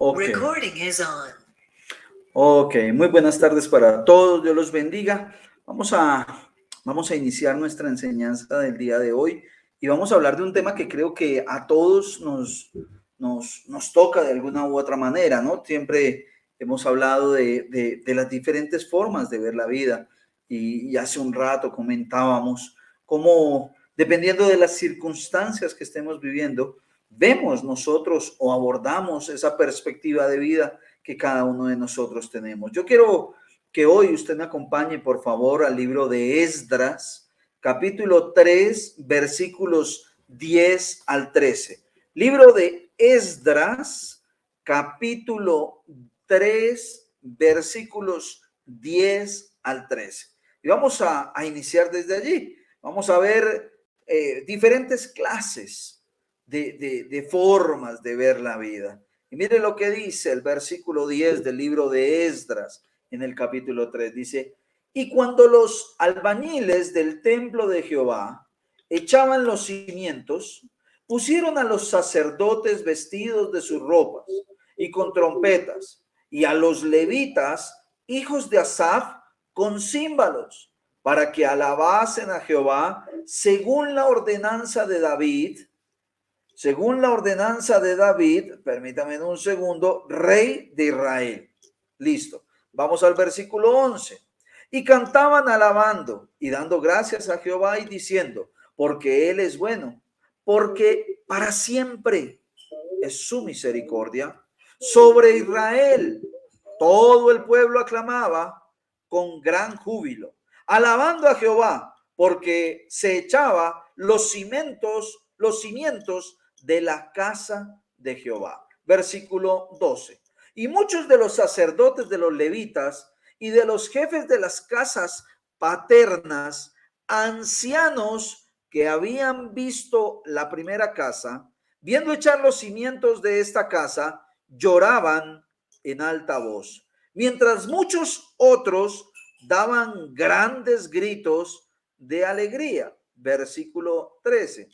Ok, Recording is on. ok, muy buenas tardes para todos, Dios los bendiga. Vamos a iniciar nuestra enseñanza del día de hoy y vamos a hablar de un tema que creo que a todos nos toca de alguna u otra manera, ¿no? Siempre hemos hablado de las diferentes formas de ver la vida y hace un rato comentábamos cómo, dependiendo de las circunstancias que estemos viviendo, vemos nosotros o abordamos esa perspectiva de vida que cada uno de nosotros tenemos. Yo quiero que hoy usted me acompañe, por favor, al libro de Esdras, capítulo 3, versículos 10 al 13. Libro de Esdras, capítulo 3, versículos 10 al 13. Y vamos a iniciar desde allí. Vamos a ver diferentes clases de formas de ver la vida. Y mire lo que dice el versículo 10 del libro de Esdras en el capítulo 3. Dice, y cuando los albañiles del templo de Jehová echaban los cimientos, pusieron a los sacerdotes vestidos de sus ropas y con trompetas, y a los levitas, hijos de Asaf, con címbalos, para que alabasen a Jehová según la ordenanza de David, permítame un segundo, rey de Israel. Listo. Vamos al versículo 11. Y cantaban alabando y dando gracias a Jehová y diciendo, porque Él es bueno, porque para siempre es su misericordia sobre Israel. Todo el pueblo aclamaba con gran júbilo, alabando a Jehová, porque se echaba los cimientos de la casa de Jehová. Versículo 12. Y muchos de los sacerdotes de los levitas y de los jefes de las casas paternas, ancianos que habían visto la primera casa, viendo echar los cimientos de esta casa, lloraban en alta voz, mientras muchos otros daban grandes gritos de alegría. Versículo 13.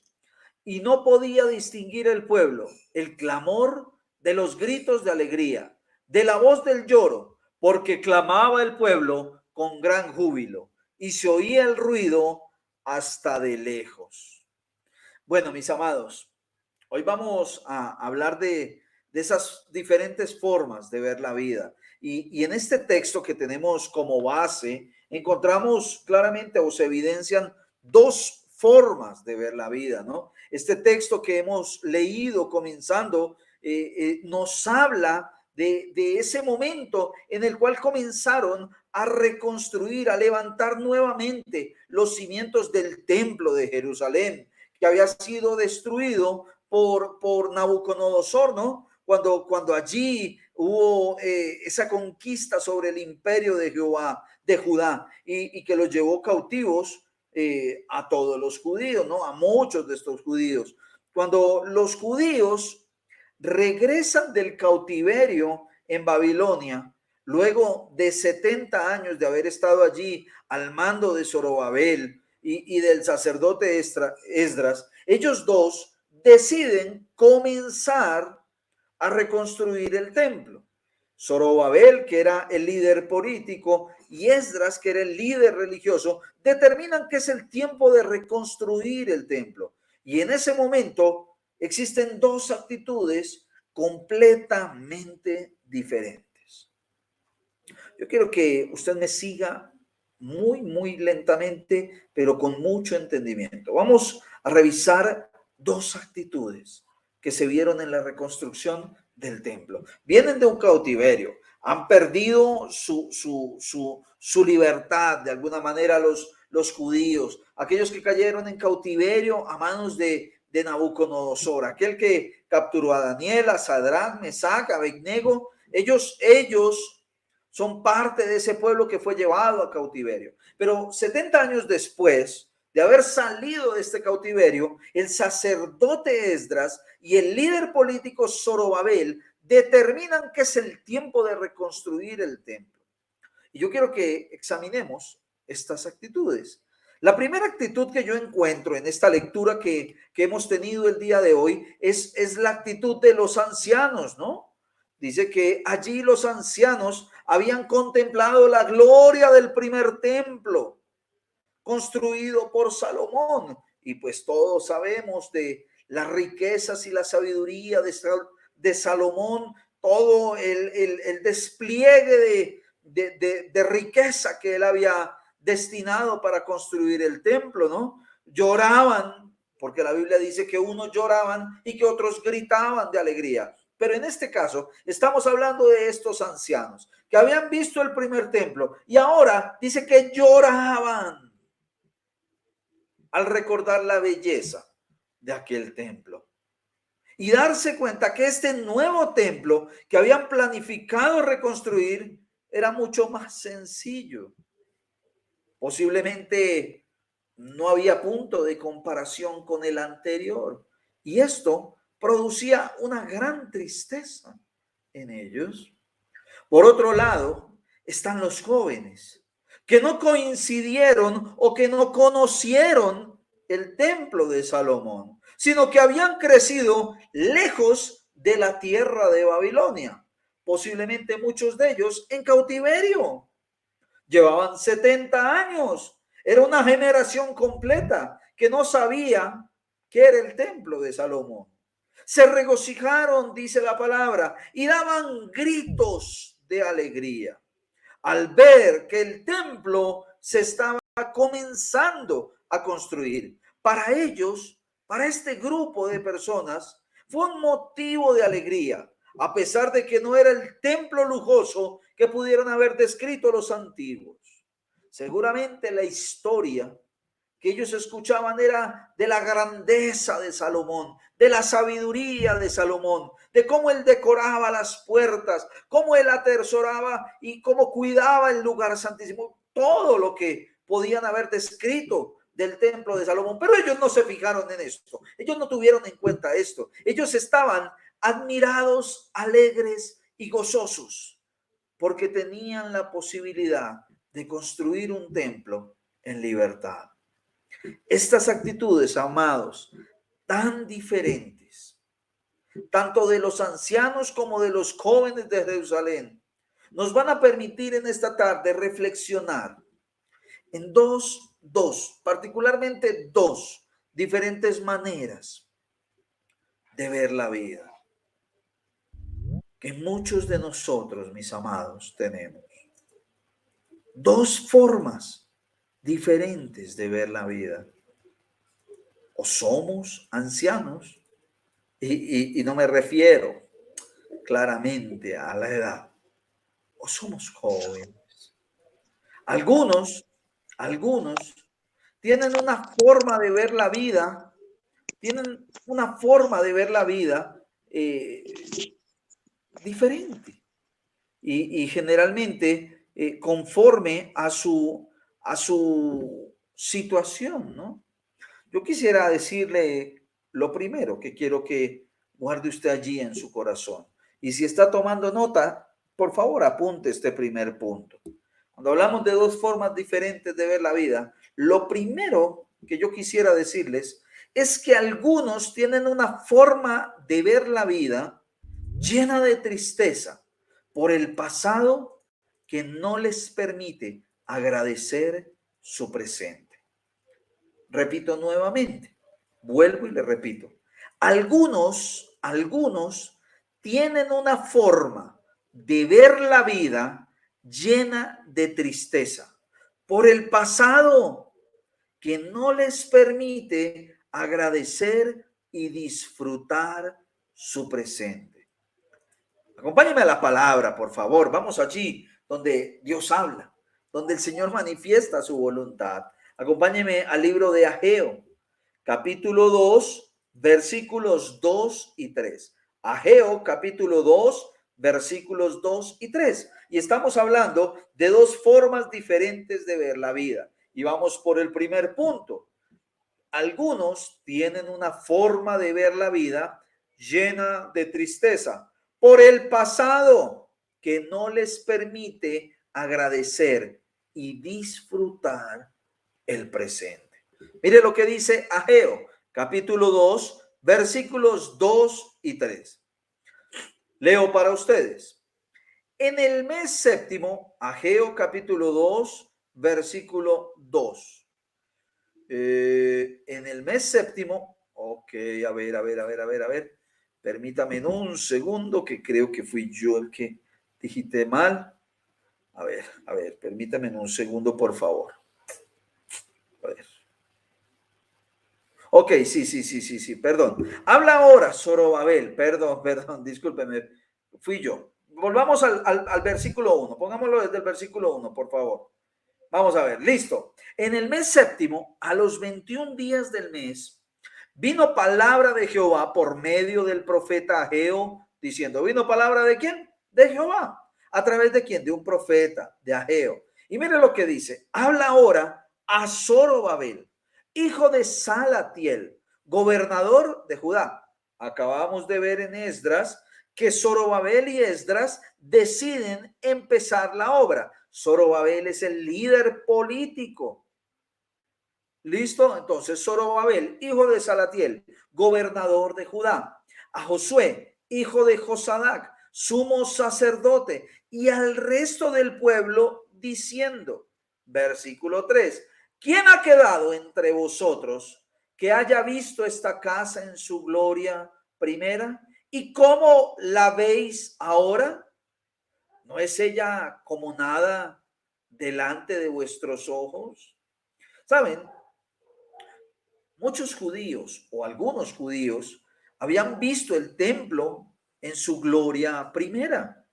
Y no podía distinguir el pueblo el clamor de los gritos de alegría, de la voz del lloro, porque clamaba el pueblo con gran júbilo y se oía el ruido hasta de lejos. Bueno, mis amados, hoy vamos a hablar de esas diferentes formas de ver la vida. Y en este texto que tenemos como base, encontramos claramente o se evidencian dos formas de ver la vida, ¿no? Este texto que hemos leído comenzando nos habla de ese momento en el cual comenzaron a reconstruir, a levantar nuevamente los cimientos del templo de Jerusalén, que había sido destruido por Nabucodonosor, ¿no? Cuando allí hubo esa conquista sobre el imperio de Jehová, de Judá, y que los llevó cautivos a todos los judíos, ¿no? A muchos de estos judíos. Cuando los judíos regresan del cautiverio en Babilonia, luego de 70 años de haber estado allí al mando de Zorobabel y del sacerdote Esdras, ellos dos deciden comenzar a reconstruir el templo. Zorobabel, que era el líder político, y Esdras, que era el líder religioso, determinan que es el tiempo de reconstruir el templo. Y en ese momento existen dos actitudes completamente diferentes. Yo quiero que usted me siga muy lentamente, pero con mucho entendimiento. Vamos a revisar dos actitudes que se vieron en la reconstrucción del templo. Vienen de un cautiverio, han perdido su libertad de alguna manera los judíos, aquellos que cayeron en cautiverio a manos de Nabucodonosor, aquel que capturó a Daniel, a Sadrach, Mesach, a Abednego. Ellos son parte de ese pueblo que fue llevado a cautiverio. Pero 70 años después de haber salido de este cautiverio, el sacerdote Esdras y el líder político Zorobabel determinan que es el tiempo de reconstruir el templo. Y yo quiero que examinemos estas actitudes. La primera actitud que yo encuentro en esta lectura que hemos tenido el día de hoy es la actitud de los ancianos, ¿no? dice que allí los ancianos habían contemplado la gloria del primer templo construido por Salomón. Y pues todos sabemos de las riquezas y la sabiduría de Salomón, todo el despliegue de riqueza que él había destinado para construir el templo, ¿no? Lloraban, porque la Biblia dice que unos lloraban y que otros gritaban de alegría. Pero en este caso estamos hablando de estos ancianos que habían visto el primer templo y ahora dice que lloraban al recordar la belleza de aquel templo y darse cuenta que este nuevo templo que habían planificado reconstruir era mucho más sencillo. Posiblemente no había punto de comparación con el anterior y esto producía una gran tristeza en ellos. Por otro lado, están los jóvenes que no coincidieron o que no conocieron el templo de Salomón, sino que habían crecido lejos de la tierra de Babilonia, posiblemente muchos de ellos en cautiverio. Llevaban 70 años, era una generación completa que no sabía qué era el templo de Salomón. Se regocijaron, dice la palabra, y daban gritos de alegría al ver que el templo se estaba comenzando a construir. Para ellos, para este grupo de personas, fue un motivo de alegría, a pesar de que no era el templo lujoso que pudieron haber descrito los antiguos. Seguramente la historia que ellos escuchaban era de la grandeza de Salomón, de la sabiduría de Salomón, de cómo él decoraba las puertas, cómo él atesoraba y cómo cuidaba el lugar santísimo, todo lo que podían haber descrito del templo de Salomón. Pero ellos no se fijaron en esto, ellos no tuvieron en cuenta esto, ellos estaban admirados, alegres y gozosos, porque tenían la posibilidad de construir un templo en libertad. Estas actitudes, amados, tan diferentes, tanto de los ancianos como de los jóvenes de Jerusalén, nos van a permitir en esta tarde reflexionar en particularmente dos diferentes maneras de ver la vida que muchos de nosotros, mis amados, tenemos. Dos formas diferentes de ver la vida. O somos ancianos, y no me refiero claramente a la edad, o somos jóvenes. Algunos tienen una forma de ver la vida, diferente y generalmente conforme a su situación, ¿no? Yo quisiera decirle lo primero que quiero que guarde usted allí en su corazón. Y si está tomando nota, por favor, apunte este primer punto. Cuando hablamos de dos formas diferentes de ver la vida, lo primero que yo quisiera decirles es que algunos tienen una forma de ver la vida llena de tristeza por el pasado que no les permite agradecer su presente. Repito nuevamente, vuelvo y le repito. Algunos tienen una forma de ver la vida llena de tristeza por el pasado que no les permite agradecer y disfrutar su presente. Acompáñenme a la palabra, por favor. Vamos allí donde Dios habla, donde el Señor manifiesta su voluntad. Acompáñenme al libro de Ageo, capítulo 2, versículos 2 y 3. Ageo, capítulo 2, versículos 2 y 3. Y estamos hablando de dos formas diferentes de ver la vida. Y vamos por el primer punto. Algunos tienen una forma de ver la vida llena de tristeza por el pasado que no les permite agradecer y disfrutar el presente. Mire lo que dice Ageo, capítulo 2, versículos 2 y 3. Leo para ustedes. En el mes séptimo, Ageo capítulo 2, versículo 2. En el mes séptimo, ok, a ver. Permítame un segundo que creo que fui yo el que digité mal. A ver, permítame un segundo, por favor. A ver. Ok, sí, perdón. Habla ahora, Zorobabel, perdón, discúlpeme, fui yo. Volvamos al versículo 1, pongámoslo desde el versículo 1, por favor. Vamos a ver, listo. En el mes séptimo, a los 21 días del mes, vino palabra de Jehová por medio del profeta Ageo, diciendo, ¿vino palabra de quién? De Jehová. ¿A través de quién? De un profeta, de Ageo. Y mire lo que dice, habla ahora a Zorobabel, hijo de Salatiel, gobernador de Judá. Acabamos de ver en Esdras que Zorobabel y Esdras deciden empezar la obra. Zorobabel es el líder político. ¿Listo? Entonces Zorobabel, hijo de Salatiel, gobernador de Judá, a Josué, hijo de Josadac, sumo sacerdote, y al resto del pueblo, diciendo, versículo 3, ¿quién ha quedado entre vosotros que haya visto esta casa en su gloria primera? ¿Y cómo la veis ahora? ¿No es ella como nada delante de vuestros ojos? ¿Saben? Muchos judíos o algunos judíos habían visto el templo en su gloria primera.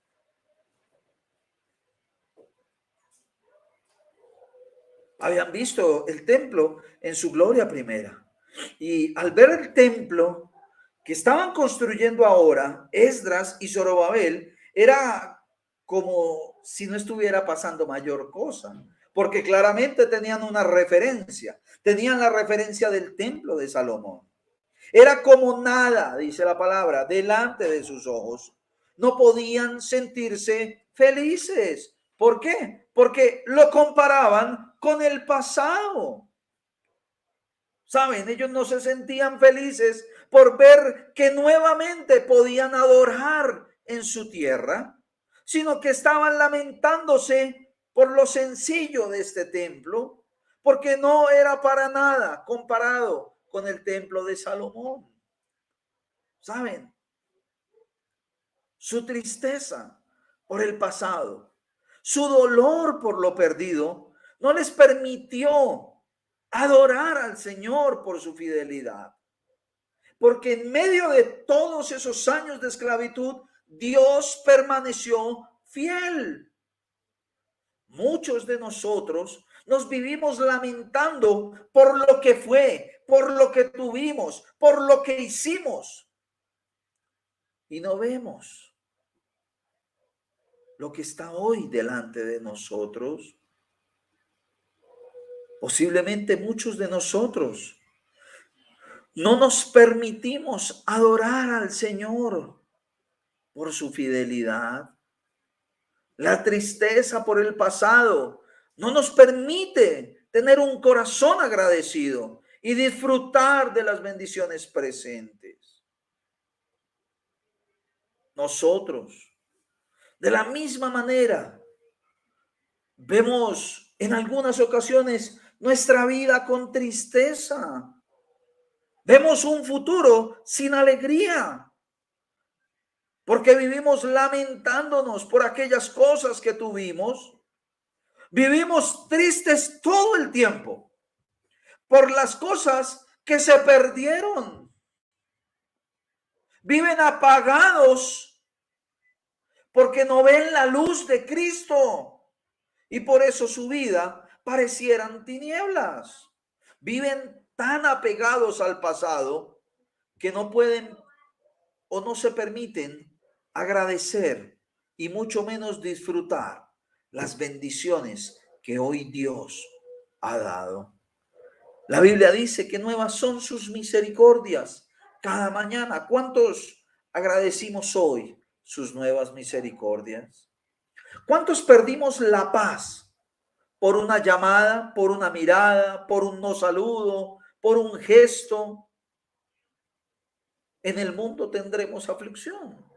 Habían visto el templo en su gloria primera. Y al ver el templo que estaban construyendo ahora, Esdras y Zorobabel, era como si no estuviera pasando mayor cosa, porque claramente tenían una referencia, tenían la referencia del templo de Salomón. Era como nada, dice la palabra, delante de sus ojos. No podían sentirse felices. ¿Por qué? Porque lo comparaban con el pasado. ¿Saben? Ellos no se sentían felices por ver que nuevamente podían adorar en su tierra, sino que estaban lamentándose por lo sencillo de este templo, porque no era para nada comparado con el templo de Salomón. ¿Saben? Su tristeza por el pasado, su dolor por lo perdido, no les permitió adorar al Señor por su fidelidad. Porque en medio de todos esos años de esclavitud, Dios permaneció fiel. Muchos de nosotros nos vivimos lamentando por lo que fue, por lo que tuvimos, por lo que hicimos. Y no vemos lo que está hoy delante de nosotros. Posiblemente muchos de nosotros no nos permitimos adorar al Señor por su fidelidad. La tristeza por el pasado no nos permite tener un corazón agradecido y disfrutar de las bendiciones presentes. Nosotros, de la misma manera, vemos en algunas ocasiones nuestra vida con tristeza. Vemos un futuro sin alegría, porque vivimos lamentándonos por aquellas cosas que tuvimos. Vivimos tristes todo el tiempo por las cosas que se perdieron. Viven apagados porque no ven la luz de Cristo y por eso su vida parecieran tinieblas. Viven tan apegados al pasado que no pueden o no se permiten agradecer y mucho menos disfrutar las bendiciones que hoy Dios ha dado. La Biblia dice que nuevas son sus misericordias cada mañana. ¿Cuántos agradecimos hoy sus nuevas misericordias? ¿Cuántos perdimos la paz por una llamada, por una mirada, por un no saludo, por un gesto? En el mundo tendremos aflicción.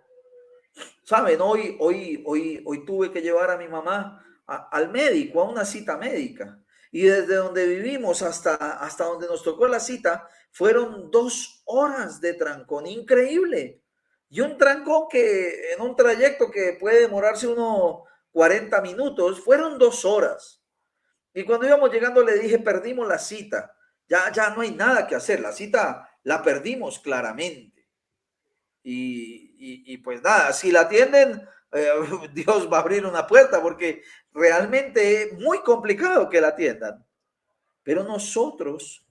Saben, hoy tuve que llevar a mi mamá al médico, a una cita médica. Y desde donde vivimos hasta donde nos tocó la cita, fueron 2 horas de trancón, increíble. Y un trancón que en un trayecto que puede demorarse unos 40 minutos, fueron 2 horas. Y cuando íbamos llegando le dije, perdimos la cita, ya no hay nada que hacer, la cita la perdimos claramente. Y pues nada, si la atienden, Dios va a abrir una puerta porque realmente es muy complicado que la atiendan. Pero nosotros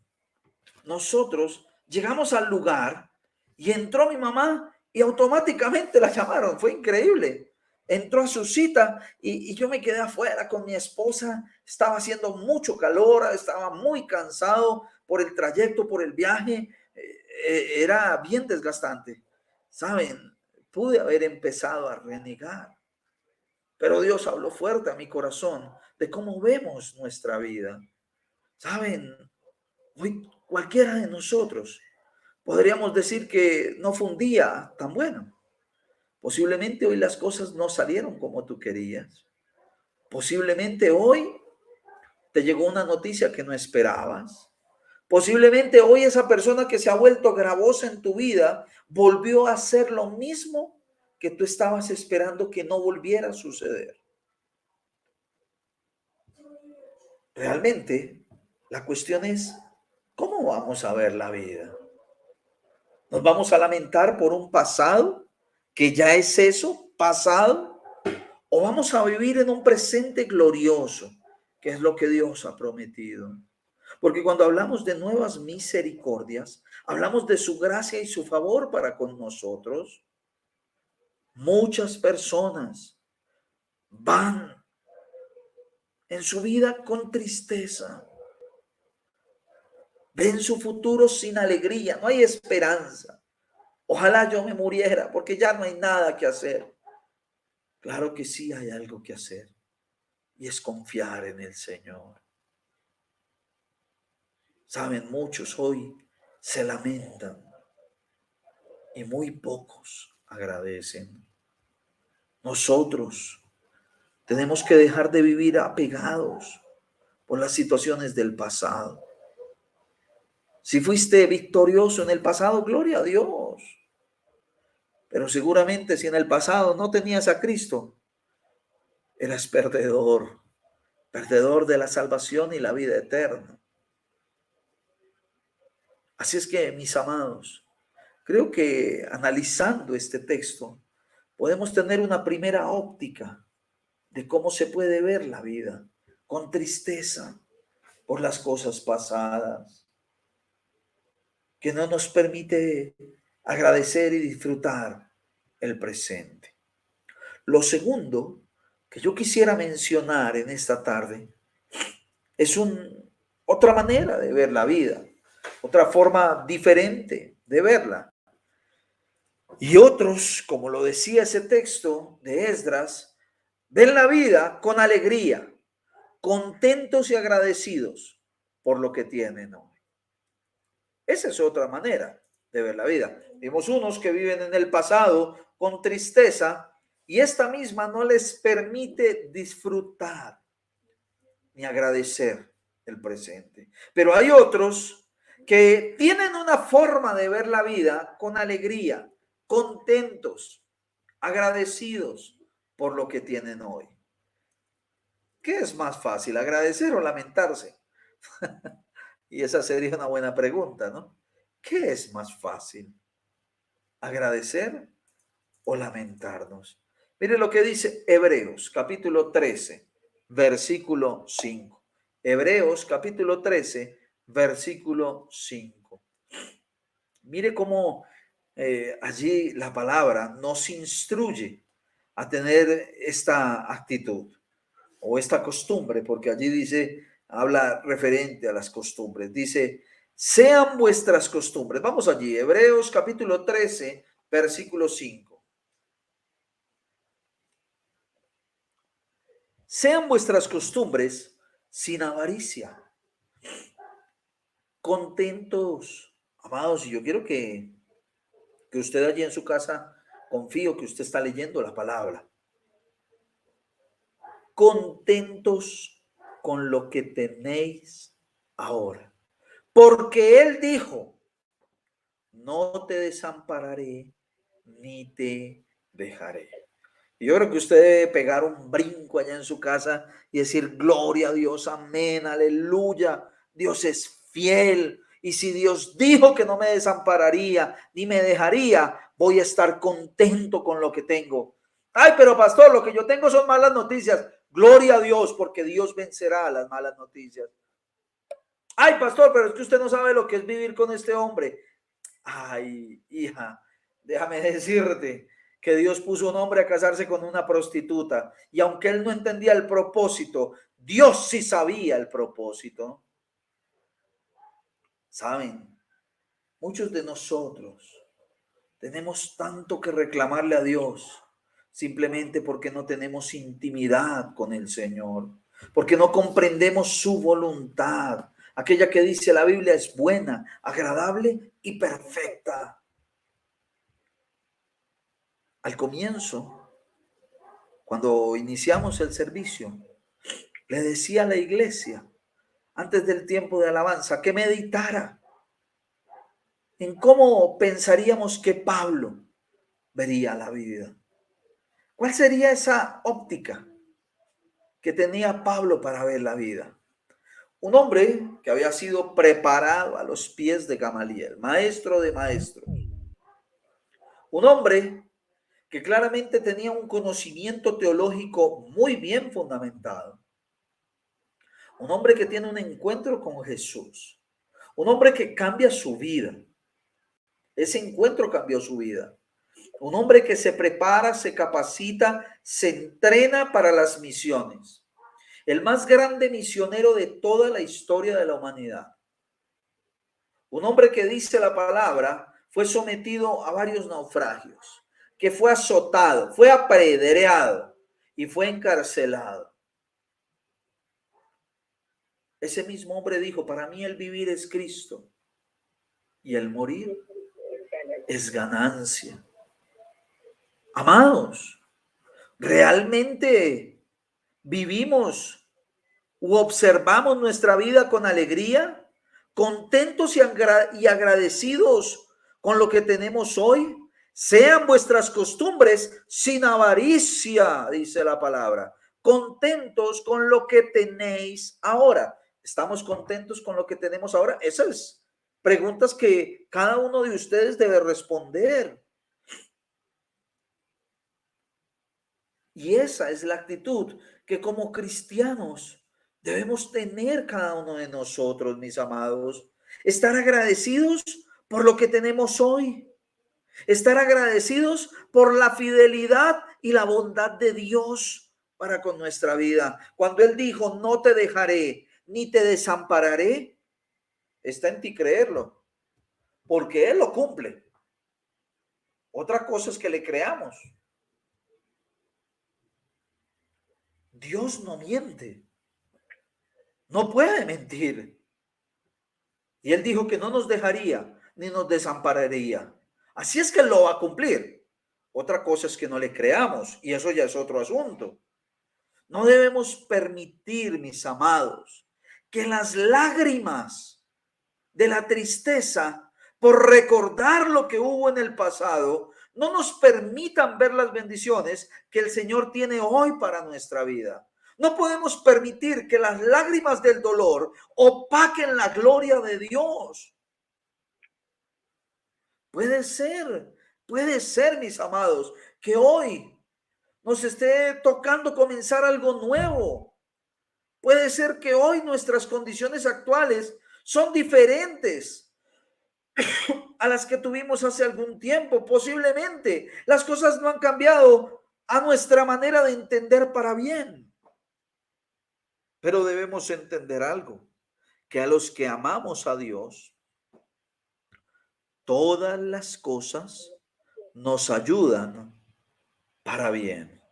llegamos al lugar y entró mi mamá y automáticamente la llamaron. Fue increíble. Entró a su cita y yo me quedé afuera con mi esposa. Estaba haciendo mucho calor, estaba muy cansado por el trayecto, por el viaje. Era bien desgastante. Saben, pude haber empezado a renegar, pero Dios habló fuerte a mi corazón de cómo vemos nuestra vida. Saben, hoy cualquiera de nosotros podríamos decir que no fue un día tan bueno. Posiblemente hoy las cosas no salieron como tú querías. Posiblemente hoy te llegó una noticia que no esperabas. Posiblemente hoy esa persona que se ha vuelto gravosa en tu vida volvió a hacer lo mismo que tú estabas esperando que no volviera a suceder. Realmente, la cuestión es, ¿cómo vamos a ver la vida? ¿Nos vamos a lamentar por un pasado que ya es eso, pasado? ¿O vamos a vivir en un presente glorioso, que es lo que Dios ha prometido? Porque cuando hablamos de nuevas misericordias, hablamos de su gracia y su favor para con nosotros. Muchas personas van en su vida con tristeza, ven su futuro sin alegría, no hay esperanza. Ojalá yo me muriera porque ya no hay nada que hacer. Claro que sí hay algo que hacer y es confiar en el Señor. Saben, muchos hoy se lamentan y muy pocos agradecen. Nosotros tenemos que dejar de vivir apegados por las situaciones del pasado. Si fuiste victorioso en el pasado, gloria a Dios. Pero seguramente si en el pasado no tenías a Cristo, eras perdedor, perdedor de la salvación y la vida eterna. Así es que, mis amados, creo que analizando este texto, podemos tener una primera óptica de cómo se puede ver la vida, con tristeza por las cosas pasadas, que no nos permite agradecer y disfrutar el presente. Lo segundo que yo quisiera mencionar en esta tarde es otra manera de ver la vida, otra forma diferente de verla. Y otros, como lo decía ese texto de Esdras, ven la vida con alegría, contentos y agradecidos por lo que tienen hoy. Esa es otra manera de ver la vida. Vimos unos que viven en el pasado con tristeza y esta misma no les permite disfrutar ni agradecer el presente. Pero hay otros que tienen una forma de ver la vida con alegría, contentos, agradecidos por lo que tienen hoy. ¿Qué es más fácil, agradecer o lamentarse? Y esa sería una buena pregunta, ¿no? ¿Qué es más fácil, agradecer o lamentarnos? Mire lo que dice Hebreos capítulo 13, versículo 5. Hebreos capítulo 13, versículo 5. Mire cómo allí la palabra nos instruye a tener esta actitud o esta costumbre, porque allí dice, habla referente a las costumbres, dice, sean vuestras costumbres. Vamos allí, Hebreos capítulo 13, versículo 5. Sean vuestras costumbres sin avaricia, contentos. Amados, y yo quiero que usted allí en su casa Confío que usted está leyendo la palabra. Contentos con lo que tenéis ahora. Porque Él dijo, no te desampararé ni te dejaré. Y yo creo que usted debe pegar un brinco allá en su casa y decir, gloria a Dios, amén, aleluya. Dios es fiel. Y si Dios dijo que no me desampararía ni me dejaría, voy a estar contento con lo que tengo. Ay, pero pastor, lo que yo tengo son malas noticias. Gloria a Dios, porque Dios vencerá las malas noticias. Ay, pastor, pero es que usted no sabe lo que es vivir con este hombre. Ay, hija, déjame decirte que Dios puso un hombre a casarse con una prostituta y aunque él no entendía el propósito, Dios sí sabía el propósito. Saben, muchos de nosotros tenemos tanto que reclamarle a Dios simplemente porque no tenemos intimidad con el Señor, porque no comprendemos su voluntad. Aquella que dice la Biblia es buena, agradable y perfecta. Al comienzo, cuando iniciamos el servicio, le decía a la iglesia, antes del tiempo de alabanza, que meditara en cómo pensaríamos que Pablo vería la vida. ¿Cuál sería esa óptica que tenía Pablo para ver la vida? Un hombre que había sido preparado a los pies de Gamaliel, maestro de maestros. Un hombre que claramente tenía un conocimiento teológico muy bien fundamentado. Un hombre que tiene un encuentro con Jesús. Un hombre que cambia su vida. Ese encuentro cambió su vida. Un hombre que se prepara, se capacita, se entrena para las misiones. El más grande misionero de toda la historia de la humanidad. Un hombre que dice la palabra, fue sometido a varios naufragios, que fue azotado, fue apedreado y fue encarcelado. Ese mismo hombre dijo, para mí el vivir es Cristo y el morir es ganancia. Amados, ¿realmente vivimos u observamos nuestra vida con alegría, contentos y agradecidos con lo que tenemos hoy? Sean vuestras costumbres sin avaricia, dice la palabra, contentos con lo que tenéis ahora. ¿Estamos contentos con lo que tenemos ahora? Esas preguntas que cada uno de ustedes debe responder. Y esa es la actitud que como cristianos debemos tener cada uno de nosotros, mis amados. Estar agradecidos por lo que tenemos hoy. Estar agradecidos por la fidelidad y la bondad de Dios para con nuestra vida. Cuando Él dijo, no te dejaré ni te desampararé, está en ti creerlo, porque Él lo cumple. Otra cosa es que le creamos. Dios no miente, no puede mentir. Y Él dijo que no nos dejaría ni nos desampararía. Así es que Él lo va a cumplir. Otra cosa es que no le creamos y eso ya es otro asunto. No debemos permitir, mis amados, que las lágrimas de la tristeza por recordar lo que hubo en el pasado no nos permitan ver las bendiciones que el Señor tiene hoy para nuestra vida. No podemos permitir que las lágrimas del dolor opaquen la gloria de Dios. Puede ser, mis amados, que hoy nos esté tocando comenzar algo nuevo. Puede ser que hoy nuestras condiciones actuales son diferentes a las que tuvimos hace algún tiempo. Posiblemente las cosas no han cambiado a nuestra manera de entender para bien. Pero debemos entender algo, que a los que amamos a Dios, todas las cosas nos ayudan para bien.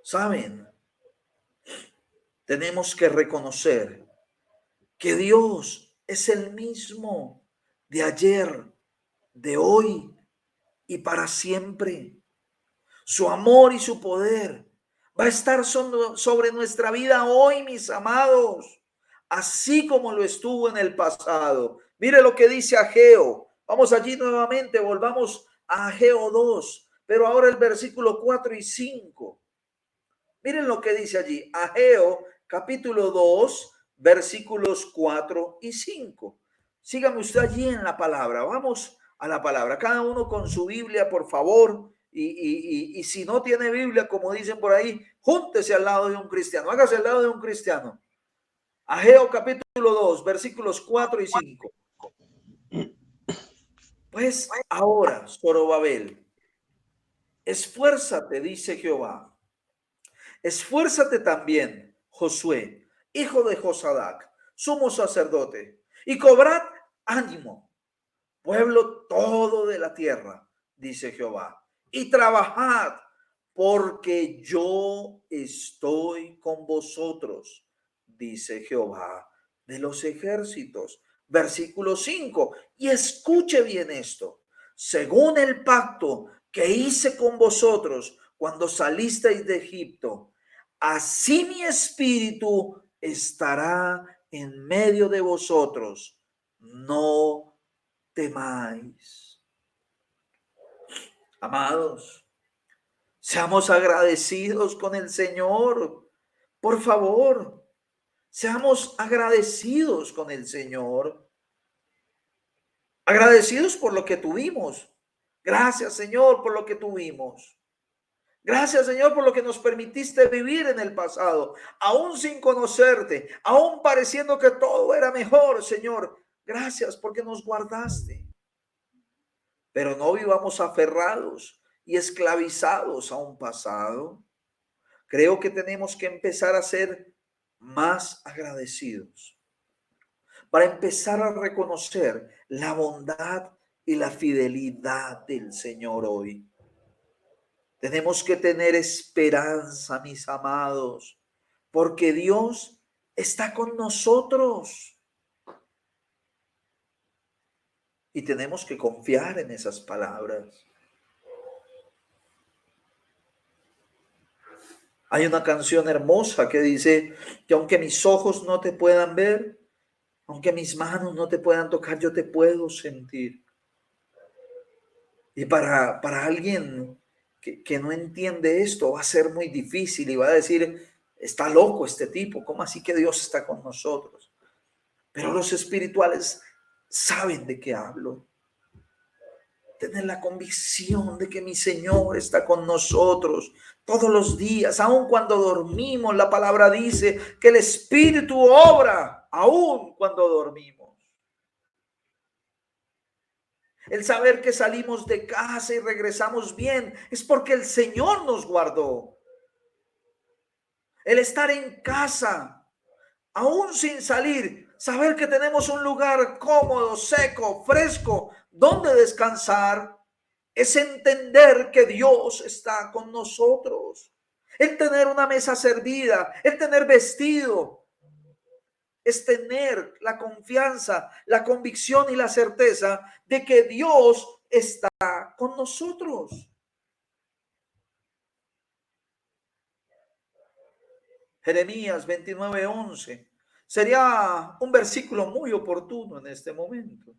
¿Saben? Tenemos que reconocer que Dios es el mismo de ayer, de hoy y para siempre. Su amor y su poder va a estar sobre nuestra vida hoy, mis amados, así como lo estuvo en el pasado. Mire lo que dice Ageo. Vamos allí nuevamente, volvamos a Ageo 2, pero ahora el versículo 4 y 5. Miren lo que dice allí, Ageo capítulo 2, versículos 4 y 5. Sígame usted allí en la palabra. Vamos a la palabra. Cada uno con su Biblia, por favor. Y si no tiene Biblia, como dicen por ahí, júntese al lado de un cristiano. Hágase al lado de un cristiano. Ageo capítulo 2, versículos 4 y 5. Pues ahora, Zorobabel, esfuérzate, dice Jehová. Esfuérzate también, Josué, hijo de Josadac, sumo sacerdote, y cobrad ánimo, pueblo todo de la tierra, dice Jehová, y trabajad, porque yo estoy con vosotros, dice Jehová de los ejércitos. Versículo 5, y escuche bien esto, según el pacto que hice con vosotros cuando salisteis de Egipto, así mi espíritu estará en medio de vosotros. No temáis. Amados, seamos agradecidos con el Señor. Por favor, seamos agradecidos con el Señor. Agradecidos por lo que tuvimos. Gracias, Señor, por lo que tuvimos. Gracias, Señor, por lo que nos permitiste vivir en el pasado, aún sin conocerte, aún pareciendo que todo era mejor, Señor. Gracias porque nos guardaste. Pero no vivamos aferrados y esclavizados a un pasado. Creo que tenemos que empezar a ser más agradecidos para empezar a reconocer la bondad y la fidelidad del Señor hoy. Tenemos que tener esperanza, mis amados, porque Dios está con nosotros. Y tenemos que confiar en esas palabras. Hay una canción hermosa que dice que aunque mis ojos no te puedan ver, aunque mis manos no te puedan tocar, yo te puedo sentir. Y para alguien que no entiende esto, va a ser muy difícil y va a decir, está loco este tipo, ¿cómo así que Dios está con nosotros? Pero los espirituales saben de qué hablo. Tener la convicción de que mi Señor está con nosotros todos los días, aun cuando dormimos. La palabra dice que el Espíritu obra aun cuando dormimos. El saber que salimos de casa y regresamos bien es porque el Señor nos guardó. El estar en casa, aún sin salir, saber que tenemos un lugar cómodo, seco, fresco, donde descansar, es entender que Dios está con nosotros. El tener una mesa servida, el tener vestido, es tener la confianza, la convicción y la certeza de que Dios está con nosotros. Jeremías 29:11 sería un versículo muy oportuno en este momento,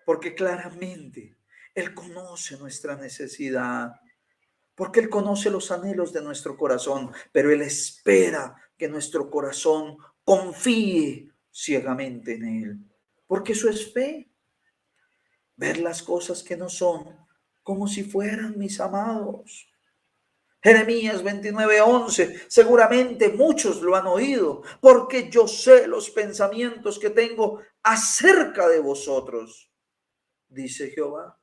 porque claramente Él conoce nuestra necesidad, porque Él conoce los anhelos de nuestro corazón, pero Él espera que nuestro corazón confíe ciegamente en Él, porque eso es fe, ver las cosas que no son como si fueran, mis amados. Jeremías 29:11, seguramente muchos lo han oído, porque yo sé los pensamientos que tengo acerca de vosotros, dice Jehová,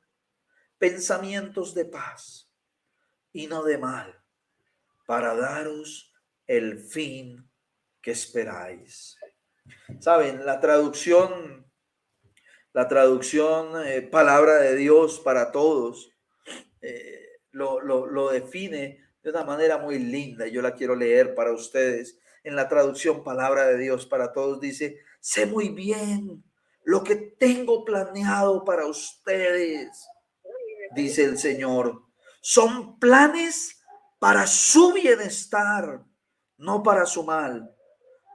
pensamientos de paz y no de mal, para daros el fin que esperáis. Saben, la traducción palabra de Dios para todos lo define de una manera muy linda. Yo la quiero leer para ustedes. En la traducción palabra de Dios para todos dice, sé muy bien lo que tengo planeado para ustedes, dice el Señor. Son planes para su bienestar, no para su mal.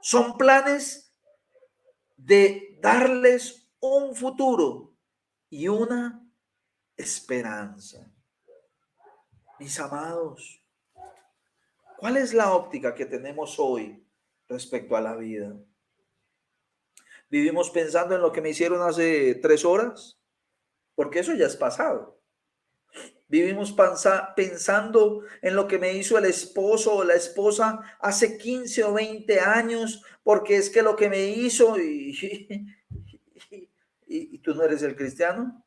Son planes de darles un futuro y una esperanza. Mis amados, ¿cuál es la óptica que tenemos hoy respecto a la vida? ¿Vivimos pensando en lo que me hicieron hace 3 horas? Porque eso ya es pasado. Vivimos pensando en lo que me hizo el esposo o la esposa hace 15 o 20 años, porque es que lo que me hizo y tú no eres el cristiano.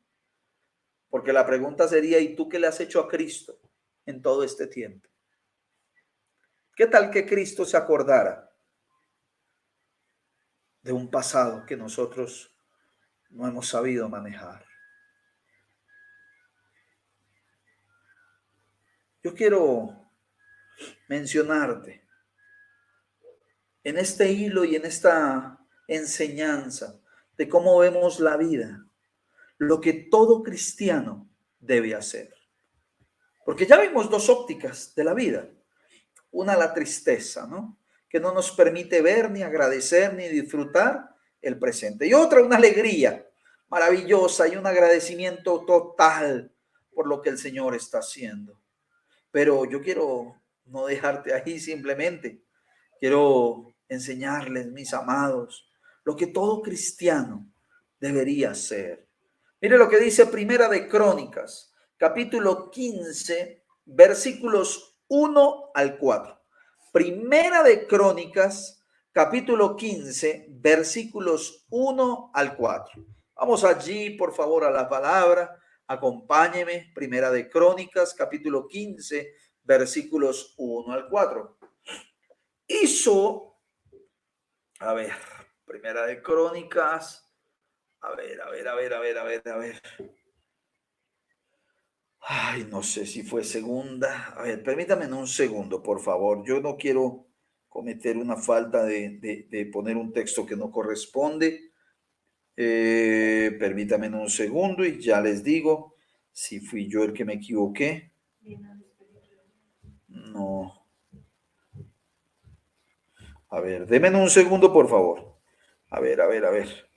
Porque la pregunta sería, ¿y tú qué le has hecho a Cristo en todo este tiempo? ¿Qué tal que Cristo se acordara de un pasado que nosotros no hemos sabido manejar? Yo quiero mencionarte en este hilo y en esta enseñanza de cómo vemos la vida, lo que todo cristiano debe hacer. Porque ya vimos 2 ópticas de la vida. Una, la tristeza, ¿no? Que no nos permite ver, ni agradecer, ni disfrutar el presente. Y otra, una alegría maravillosa y un agradecimiento total por lo que el Señor está haciendo. Pero yo quiero no dejarte ahí simplemente. Quiero enseñarles, mis amados, lo que todo cristiano debería hacer. Mire lo que dice Primera de Crónicas, capítulo 15, versículos 1 al 4. Primera de Crónicas, capítulo 15, versículos 1 al 4. Vamos allí, por favor, a la palabra. Acompáñeme. Primera de Crónicas, capítulo 15, versículos 1 al 4. Hizo, a ver, Primera de Crónicas, a ver. Ay, no sé si fue segunda. A ver, permítame un segundo, por favor. Yo no quiero cometer una falta de poner un texto que no corresponde. Permítame un segundo y ya les digo si fui yo el que me equivoqué. No. A ver, denme un segundo, por favor. A ver. A ver.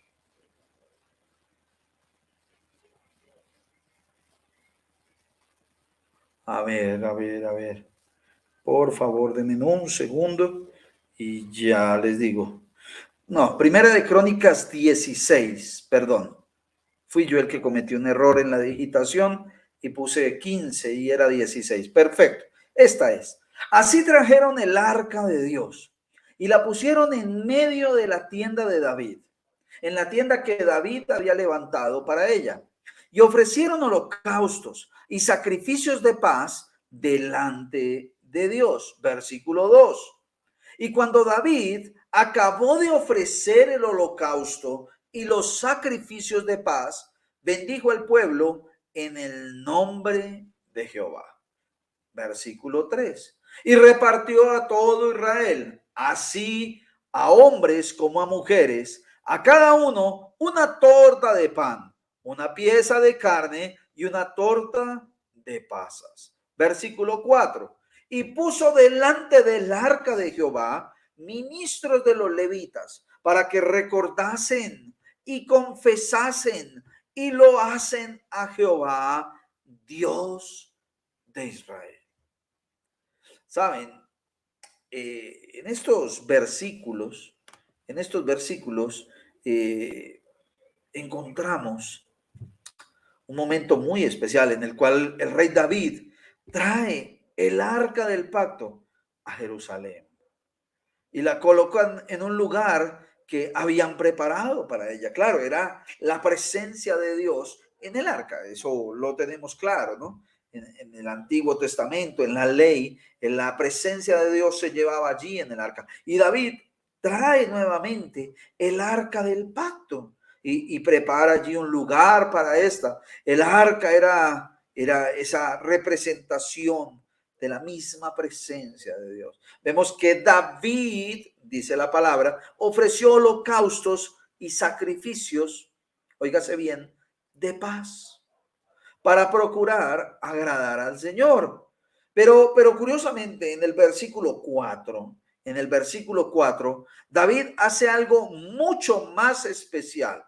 Por favor, denme un segundo y ya les digo. No, Primera de Crónicas 16, perdón. Fui yo el que cometió un error en la digitación y puse 15 y era 16. Perfecto. Esta es. Así trajeron el arca de Dios y la pusieron en medio de la tienda de David, en la tienda que David había levantado para ella. Y ofrecieron holocaustos y sacrificios de paz delante de Dios. Versículo 2. Y cuando David acabó de ofrecer el holocausto y los sacrificios de paz, bendijo al pueblo en el nombre de Jehová. Versículo 3. Y repartió a todo Israel, así a hombres como a mujeres, a cada uno una torta de pan, una pieza de carne y una torta de pasas. Versículo 4. Y puso delante del arca de Jehová ministros de los levitas para que recordasen y confesasen y lo hacen a Jehová, Dios de Israel. Saben, en estos versículos, encontramos un momento muy especial en el cual el rey David trae el arca del pacto a Jerusalén y la colocan en un lugar que habían preparado para ella. Claro, era la presencia de Dios en el arca, eso lo tenemos claro, ¿no? En el Antiguo Testamento, en la ley, en la presencia de Dios se llevaba allí en el arca. Y David trae nuevamente el arca del pacto y prepara allí un lugar para esta. El arca era esa representación de la misma presencia de Dios. Vemos que David, dice la palabra, ofreció holocaustos y sacrificios, óigase bien, de paz. para procurar agradar al Señor. Pero curiosamente, en el versículo 4, David hace algo mucho más especial.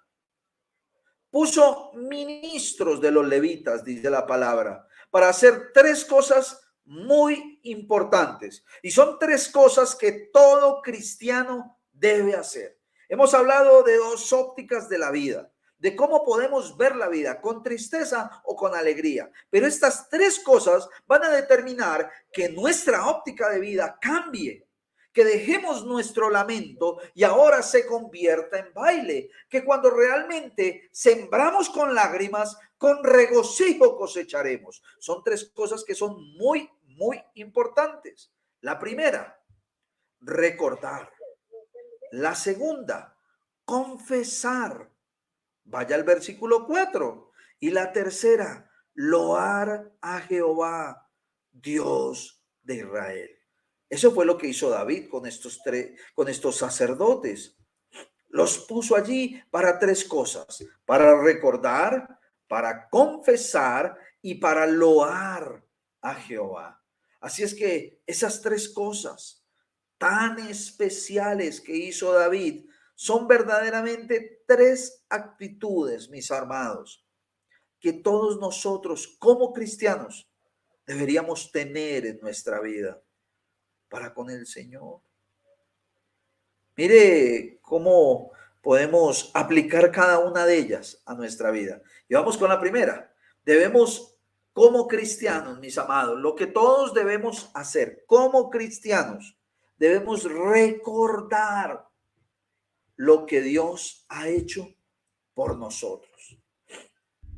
Puso ministros de los levitas, dice la palabra, para hacer tres cosas muy importantes. Y son tres cosas que todo cristiano debe hacer. Hemos hablado de dos ópticas de la vida, de cómo podemos ver la vida, con tristeza o con alegría. Pero estas tres cosas van a determinar que nuestra óptica de vida cambie, que dejemos nuestro lamento y ahora se convierta en baile, que cuando realmente sembramos con lágrimas, con regocijo cosecharemos. Son tres cosas que son muy, muy importantes. La primera, recordar. La segunda, confesar. Vaya al versículo 4. Y la tercera, loar a Jehová, Dios de Israel. Eso fue lo que hizo David con estos sacerdotes. Los puso allí para tres cosas: para recordar, para confesar y para loar a Jehová. Así es que esas tres cosas tan especiales que hizo David son verdaderamente tres actitudes, mis amados, que todos nosotros como cristianos deberíamos tener en nuestra vida para con el Señor. Mire cómo podemos aplicar cada una de ellas a nuestra vida. Y vamos con la primera. Debemos, como cristianos, mis amados, lo que todos debemos hacer como cristianos, debemos recordar lo que Dios ha hecho por nosotros.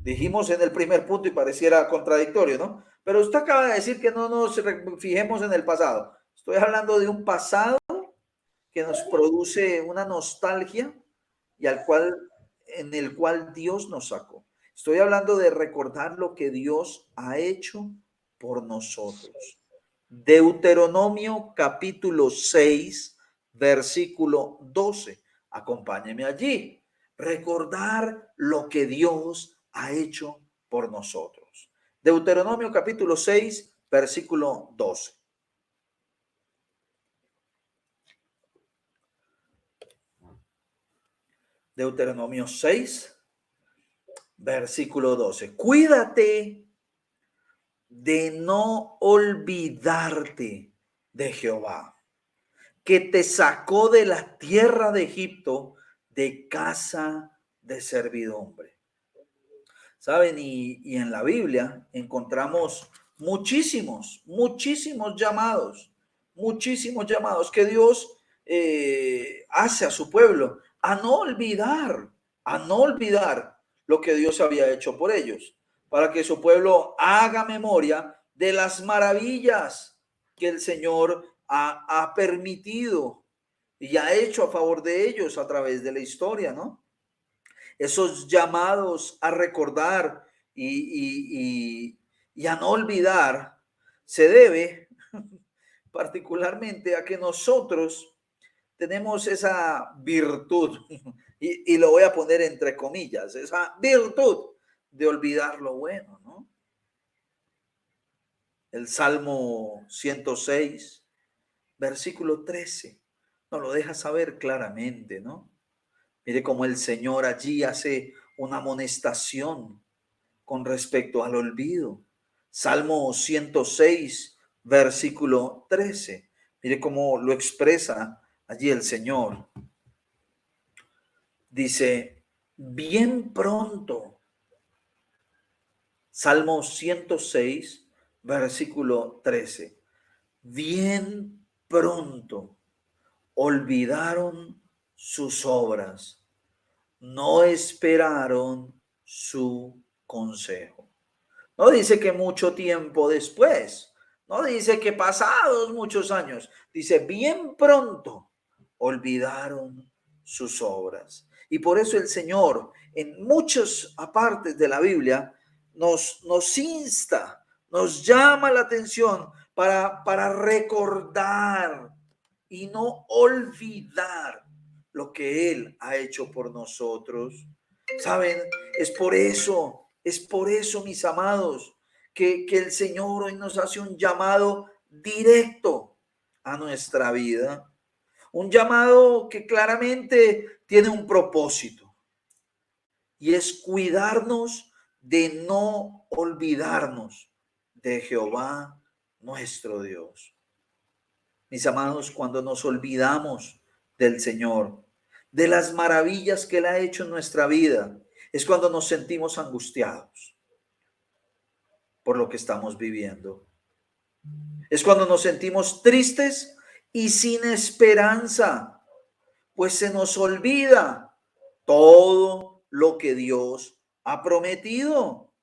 Dijimos en el primer punto y pareciera contradictorio, ¿no? Pero usted acaba de decir que no nos fijemos en el pasado. Estoy hablando de un pasado que nos produce una nostalgia y en el cual Dios nos sacó. Estoy hablando de recordar lo que Dios ha hecho por nosotros. Deuteronomio capítulo 6, versículo 12. Acompáñeme allí. Recordar lo que Dios ha hecho por nosotros. Deuteronomio capítulo 6, versículo 12. Deuteronomio 6, versículo 12. Cuídate de no olvidarte de Jehová, que te sacó de la tierra de Egipto, de casa de servidumbre. ¿Saben? Y en la Biblia encontramos muchísimos llamados que Dios hace a su pueblo a no olvidar lo que Dios había hecho por ellos, para que su pueblo haga memoria de las maravillas que el Señor ha permitido y ha hecho a favor de ellos a través de la historia, ¿no? Esos llamados a recordar y a no olvidar se debe particularmente a que nosotros tenemos esa virtud, y lo voy a poner entre comillas, esa virtud de olvidar lo bueno, ¿no? El Salmo 106, versículo 13, nos lo deja saber claramente, ¿no? Mire cómo el Señor allí hace una amonestación con respecto al olvido. Salmo 106, versículo 13. Mire cómo lo expresa allí el Señor. Dice, bien pronto. Salmo 106, versículo 13. Bien pronto olvidaron sus obras, no esperaron su consejo. No dice que mucho tiempo después, no dice que pasados muchos años, dice bien pronto olvidaron sus obras. Y por eso el Señor en muchas partes de la Biblia nos insta, nos llama la atención para recordar y no olvidar lo que Él ha hecho por nosotros. ¿Saben? Es por eso, mis amados, que el Señor hoy nos hace un llamado directo a nuestra vida. Un llamado que claramente tiene un propósito y es cuidarnos de no olvidarnos de Jehová nuestro Dios. Mis amados, cuando nos olvidamos del Señor, de las maravillas que Él ha hecho en nuestra vida, es cuando nos sentimos angustiados por lo que estamos viviendo. Es cuando nos sentimos tristes y sin esperanza, pues se nos olvida todo lo que Dios ha prometido.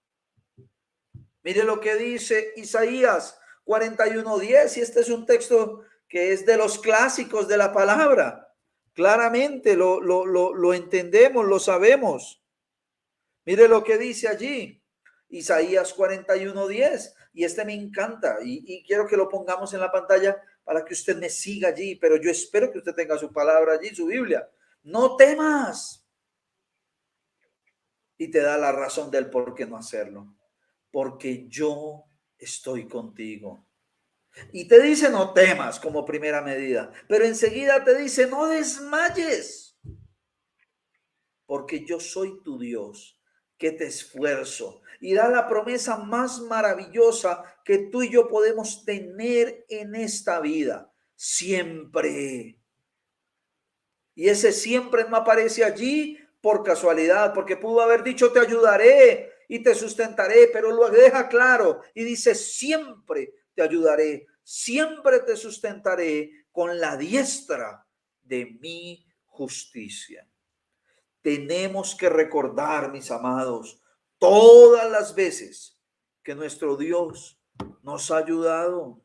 Mire lo que dice Isaías 41:10, y este es un texto que es de los clásicos de la palabra. Claramente lo entendemos, lo sabemos. Mire lo que dice allí, Isaías 41:10, y este me encanta, y quiero que lo pongamos en la pantalla para que usted me siga allí, pero yo espero que usted tenga su palabra allí, su Biblia. No temas. Y te da la razón del por qué no hacerlo. Porque yo estoy contigo. Y te dice no temas como primera medida, pero enseguida te dice no desmayes, porque yo soy tu Dios, que te esfuerzo. Y da la promesa más maravillosa que tú y yo podemos tener en esta vida, siempre. Y ese siempre no aparece allí por casualidad, porque pudo haber dicho te ayudaré y te sustentaré, pero lo deja claro y dice siempre te ayudaré, siempre te sustentaré con la diestra de mi justicia. Tenemos que recordar, mis amados, todas las veces que nuestro Dios nos ha ayudado,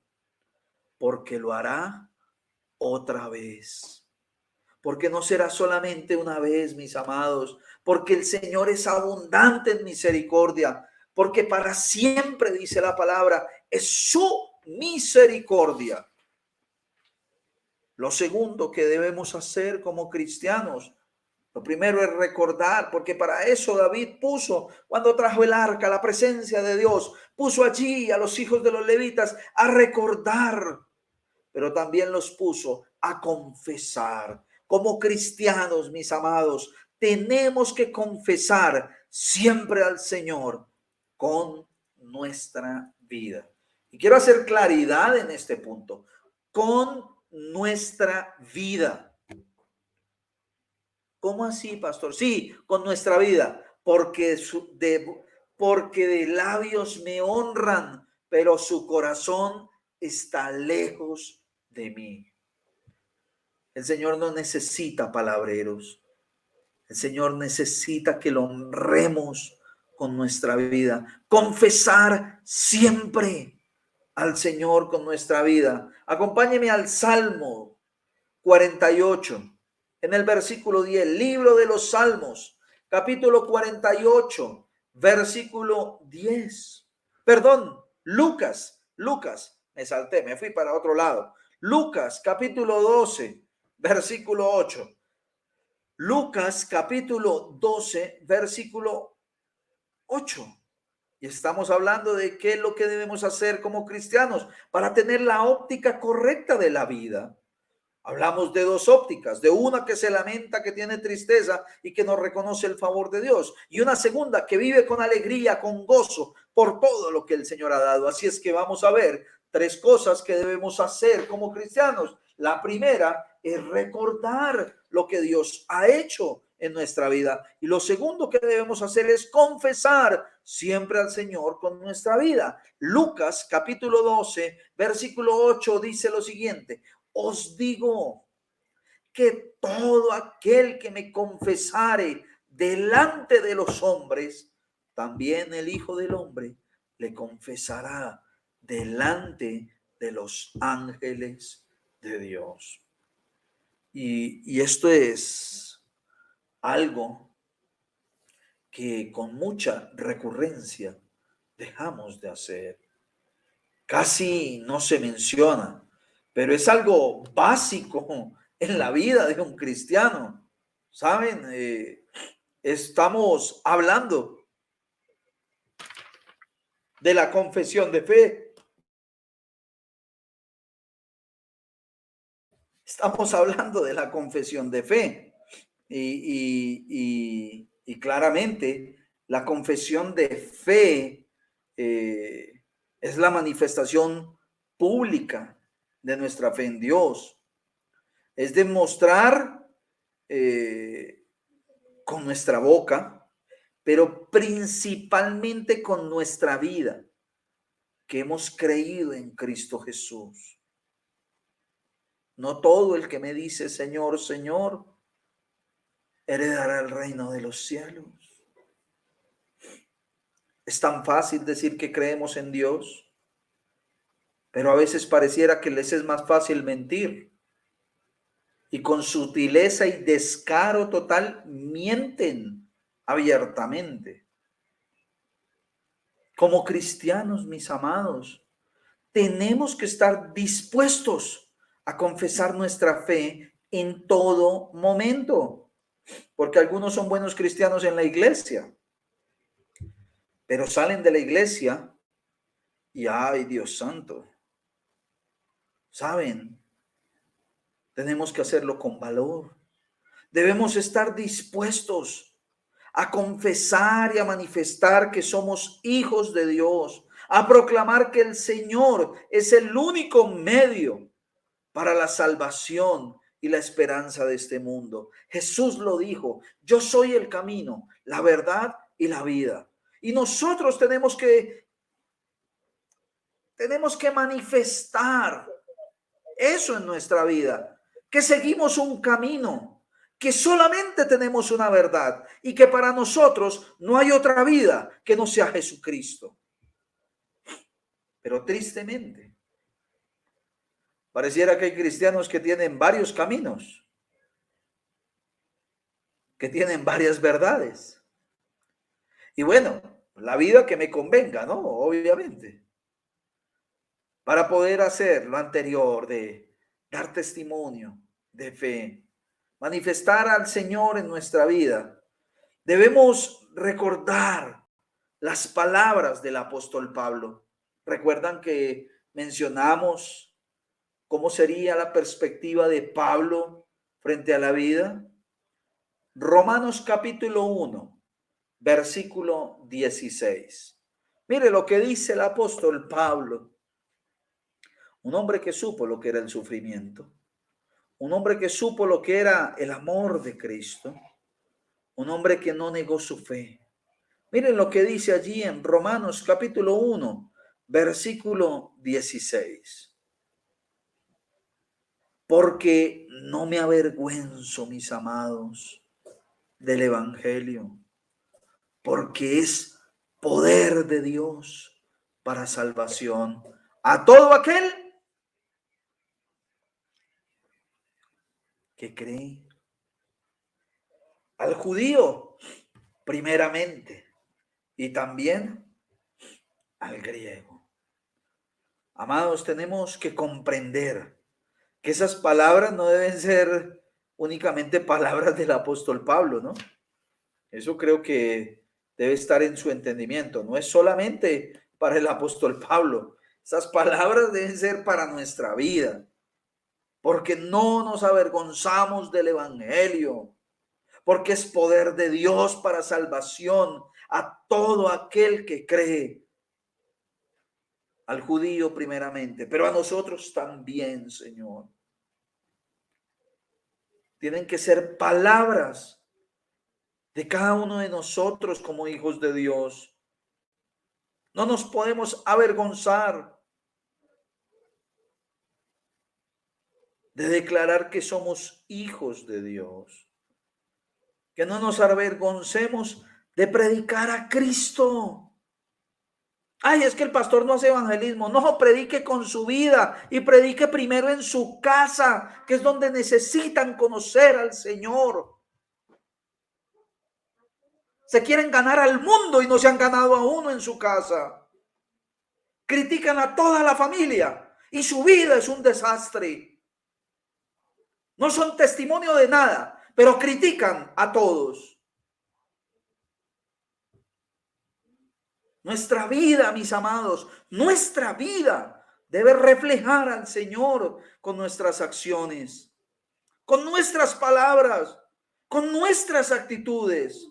porque lo hará otra vez. Porque no será solamente una vez, mis amados, porque el Señor es abundante en misericordia, porque para siempre, dice la palabra, es su misericordia. Lo segundo que debemos hacer como cristianos, lo primero es recordar, porque para eso David puso, cuando trajo el arca, la presencia de Dios, puso allí a los hijos de los levitas a recordar, pero también los puso a confesar. Como cristianos, mis amados, tenemos que confesar siempre al Señor con nuestra vida. Y quiero hacer claridad en este punto, con nuestra vida. ¿Cómo así, pastor? Sí, con nuestra vida, porque de labios me honran, pero su corazón está lejos de mí. El Señor no necesita palabreros. El Señor necesita que lo honremos con nuestra vida. Confesar siempre al Señor con nuestra vida. Acompáñeme al Salmo 48, en el versículo 10, libro de los Salmos, capítulo 48, versículo 10. Perdón, Lucas, me salté, me fui para otro lado. Lucas, capítulo 12, versículo 8. Lucas, capítulo 12, versículo 8. Y estamos hablando de qué es lo que debemos hacer como cristianos para tener la óptica correcta de la vida. Hablamos de dos ópticas, de una que se lamenta, que tiene tristeza y que no reconoce el favor de Dios, y una segunda que vive con alegría, con gozo por todo lo que el Señor ha dado. Así es que vamos a ver tres cosas que debemos hacer como cristianos. La primera es recordar lo que Dios ha hecho en nuestra vida, y lo segundo que debemos hacer es confesar siempre al Señor con nuestra vida. Lucas capítulo 12 versículo 8 dice lo siguiente: os digo que todo aquel que me confesare delante de los hombres, también el Hijo del Hombre le confesará delante de los ángeles de Dios. Y esto es algo que con mucha recurrencia dejamos de hacer. Casi no se menciona, pero es algo básico en la vida de un cristiano. ¿Saben? Estamos hablando de la confesión de fe. Estamos hablando de la confesión de fe. Y claramente la confesión de fe es la manifestación pública de nuestra fe en Dios. Es demostrar con nuestra boca, pero principalmente con nuestra vida, que hemos creído en Cristo Jesús. No todo el que me dice Señor, Señor, heredará el reino de los cielos. Es tan fácil decir que creemos en Dios, pero a veces pareciera que les es más fácil mentir. Y con sutileza y descaro total mienten abiertamente. Como cristianos, mis amados, tenemos que estar dispuestos a confesar nuestra fe en todo momento, porque algunos son buenos cristianos en la iglesia, pero salen de la iglesia y ay, Dios santo, ¿saben? Tenemos que hacerlo con valor. Debemos estar dispuestos a confesar y a manifestar que somos hijos de Dios, a proclamar que el Señor es el único medio para la salvación y la esperanza de este mundo. Jesús lo dijo, yo soy el camino, la verdad y la vida. Y nosotros tenemos que manifestar eso en nuestra vida, que seguimos un camino, que solamente tenemos una verdad y que para nosotros no hay otra vida que no sea Jesucristo. Pero tristemente, pareciera que hay cristianos que tienen varios caminos, que tienen varias verdades. Y bueno, la vida que me convenga, ¿no? Obviamente. Para poder hacer lo anterior de dar testimonio de fe, manifestar al Señor en nuestra vida, debemos recordar las palabras del apóstol Pablo. ¿Recuerdan que mencionamos cómo sería la perspectiva de Pablo frente a la vida? Romanos capítulo 1, versículo 16. Mire lo que dice el apóstol Pablo, un hombre que supo lo que era el sufrimiento, un hombre que supo lo que era el amor de Cristo, un hombre que no negó su fe. Miren lo que dice allí en Romanos capítulo 1, versículo 16. Porque no me avergüenzo, mis amados, del evangelio, porque es poder de Dios para salvación a todo aquel que cree, al judío primeramente y también al griego. Amados, tenemos que comprender que esas palabras no deben ser únicamente palabras del apóstol Pablo, ¿no? Eso creo que debe estar en su entendimiento. No es solamente para el apóstol Pablo. Esas palabras deben ser para nuestra vida, porque no nos avergonzamos del evangelio, porque es poder de Dios para salvación a todo aquel que cree, al judío primeramente, pero a nosotros también, Señor. Tienen que ser palabras de cada uno de nosotros como hijos de Dios. No nos podemos avergonzar de declarar que somos hijos de Dios. Que no nos avergoncemos de predicar a Cristo. Ay, es que el pastor no hace evangelismo. No, predique con su vida y predique primero en su casa, que es donde necesitan conocer al Señor. Se quieren ganar al mundo y no se han ganado a uno en su casa. Critican a toda la familia y su vida es un desastre. No son testimonio de nada, pero critican a todos. Nuestra vida, mis amados, nuestra vida debe reflejar al Señor con nuestras acciones, con nuestras palabras, con nuestras actitudes.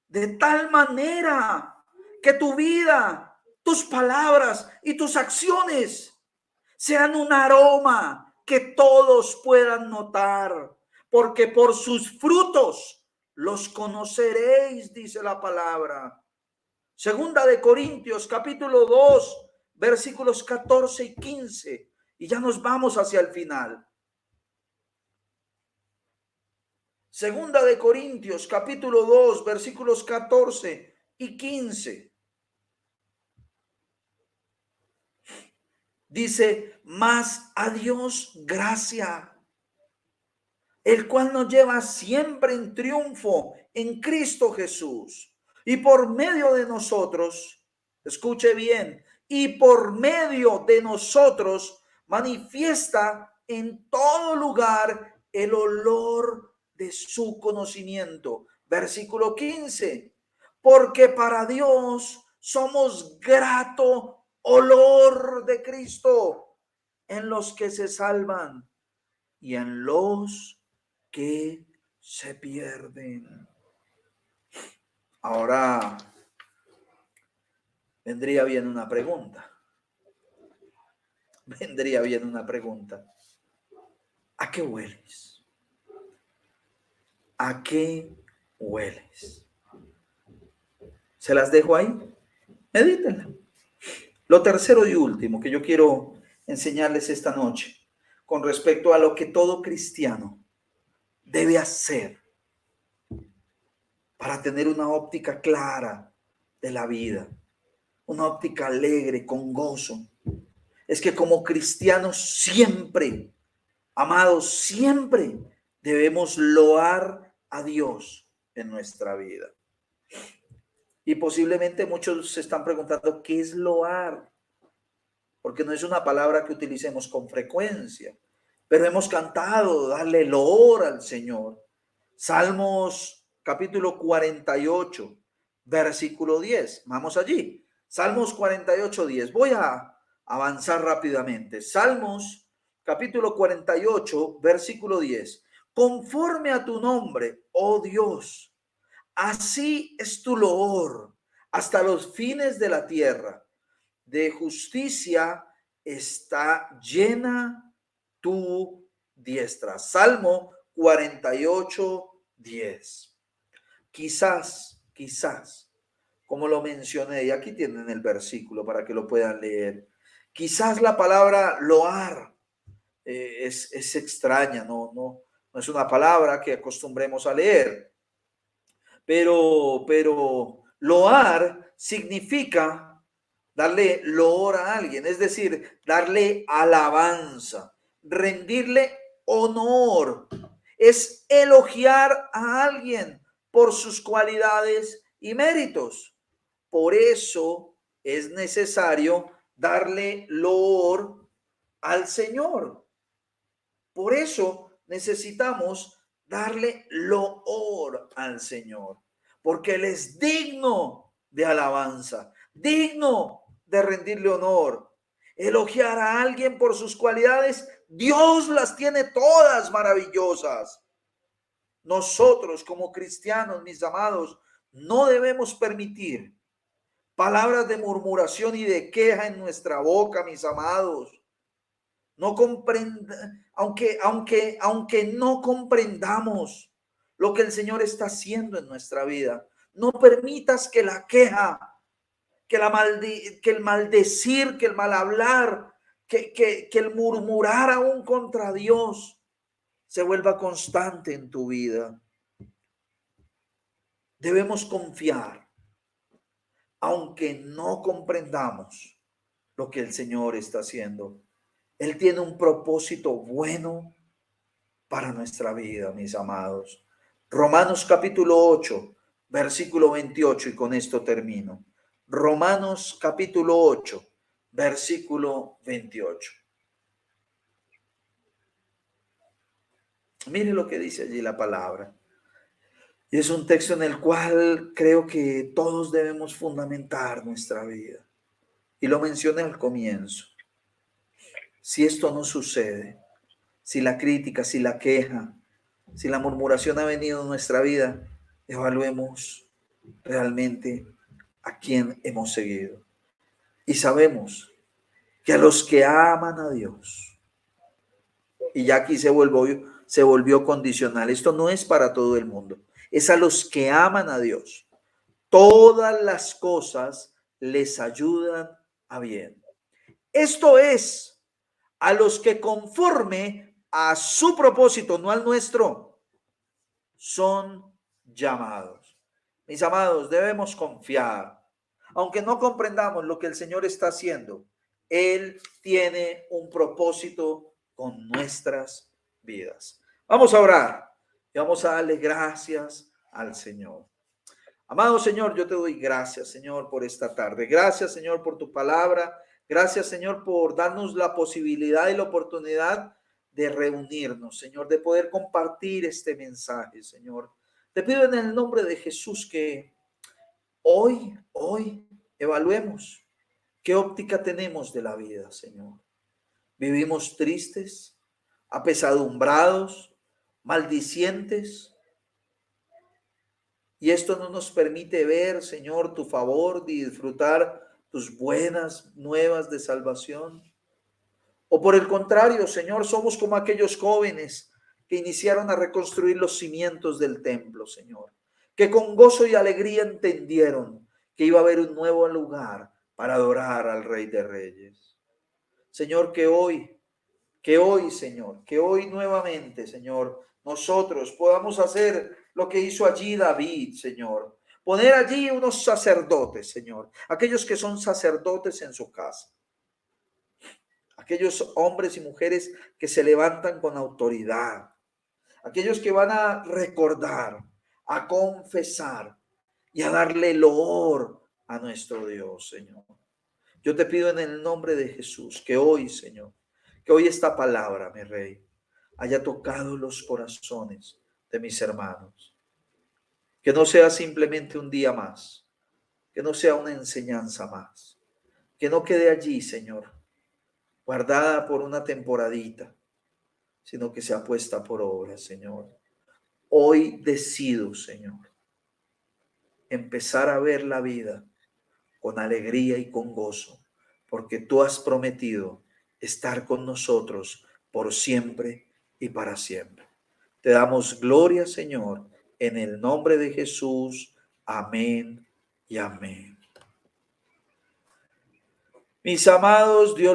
De tal manera que tu vida, tus palabras y tus acciones sean un aroma que todos puedan notar, porque por sus frutos los conoceréis, dice la palabra. Segunda de Corintios, capítulo 2, versículos 14 y 15. Y ya nos vamos hacia el final. Segunda de Corintios, capítulo 2, versículos 14 y 15. Dice, mas a Dios gracia, el cual nos lleva siempre en triunfo en Cristo Jesús. Y por medio de nosotros, escuche bien, y por medio de nosotros manifiesta en todo lugar el olor de su conocimiento. Versículo 15, porque para Dios somos grato olor de Cristo en los que se salvan y en los que se pierden. Ahora vendría bien una pregunta. Vendría bien una pregunta. ¿A qué hueles? ¿A qué hueles? Se las dejo ahí. Medítenla. Lo tercero y último que yo quiero enseñarles esta noche con respecto a lo que todo cristiano debe hacer para tener una óptica clara de la vida, una óptica alegre, con gozo, es que como cristianos siempre, amados, siempre debemos loar a Dios en nuestra vida. Y posiblemente muchos se están preguntando, ¿qué es loar? Porque no es una palabra que utilicemos con frecuencia, pero hemos cantado, darle loor al Señor. Salmos capítulo 48, versículo 10. Vamos allí. Salmos 48, 10. Voy a avanzar rápidamente. Salmos capítulo 48, versículo 10. Conforme a tu nombre, oh Dios, así es tu loor hasta los fines de la tierra. De justicia está llena tu diestra. Salmo 48, 10. Quizás, como lo mencioné, y aquí tienen el versículo para que lo puedan leer. Quizás la palabra loar es extraña, no es una palabra que acostumbremos a leer. Pero loar significa darle loor a alguien, es decir, darle alabanza, rendirle honor, es elogiar a alguien por sus cualidades y méritos. Por eso es necesario darle loor al Señor. Por eso necesitamos darle loor al Señor, porque Él es digno de alabanza, digno de rendirle honor. Elogiar a alguien por sus cualidades, Dios las tiene todas maravillosas. Nosotros como cristianos, mis amados, no debemos permitir palabras de murmuración y de queja en nuestra boca, mis amados. No comprenda, aunque no comprendamos lo que el Señor está haciendo en nuestra vida, no permitas que la queja, que el maldecir, que el mal hablar, que el murmurar aún contra Dios se vuelva constante en tu vida. Debemos confiar, aunque no comprendamos lo que el Señor está haciendo. Él tiene un propósito bueno para nuestra vida, mis amados. Romanos capítulo 8, versículo 28, y con esto termino. Romanos capítulo 8, versículo 28. Mire lo que dice allí la palabra. Y es un texto en el cual creo que todos debemos fundamentar nuestra vida. Y lo mencioné al comienzo. Si esto no sucede, si la crítica, si la queja, si la murmuración ha venido en nuestra vida, evaluemos realmente a quién hemos seguido. Y sabemos que a los que aman a Dios, y ya aquí se volvió condicional, esto no es para todo el mundo, es a los que aman a Dios. Todas las cosas les ayudan a bien. Esto es a los que conforme a su propósito, no al nuestro, son llamados. Mis amados, debemos confiar. Aunque no comprendamos lo que el Señor está haciendo, Él tiene un propósito con nuestras vidas. Vamos a orar y vamos a darle gracias al Señor. Amado Señor, yo te doy gracias, Señor, por esta tarde. Gracias, Señor, por tu palabra. Gracias, Señor, por darnos la posibilidad y la oportunidad de reunirnos, Señor, de poder compartir este mensaje, Señor. Te pido en el nombre de Jesús que hoy evaluemos qué óptica tenemos de la vida, Señor. Vivimos tristes, apesadumbrados, maldicientes, y esto no nos permite ver, Señor, tu favor y disfrutar tus buenas nuevas de salvación. O por el contrario, Señor, somos como aquellos jóvenes que iniciaron a reconstruir los cimientos del templo, Señor, que con gozo y alegría entendieron que iba a haber un nuevo lugar para adorar al Rey de Reyes. Señor, Señor, que hoy nuevamente, Señor, nosotros podamos hacer lo que hizo allí David, Señor. Poner allí unos sacerdotes, Señor, aquellos que son sacerdotes en su casa. Aquellos hombres y mujeres que se levantan con autoridad. Aquellos que van a recordar, a confesar y a darle loor a nuestro Dios, Señor. Yo te pido en el nombre de Jesús que hoy, Señor, que hoy esta palabra, mi Rey, haya tocado los corazones de mis hermanos. Que no sea simplemente un día más, que no sea una enseñanza más, que no quede allí, Señor, guardada por una temporadita, sino que sea puesta por obra, Señor. Hoy decido, Señor, empezar a ver la vida con alegría y con gozo, porque tú has prometido estar con nosotros por siempre y para siempre. Te damos gloria, Señor, en el nombre de Jesús. Amén y amén. Mis amados, Dios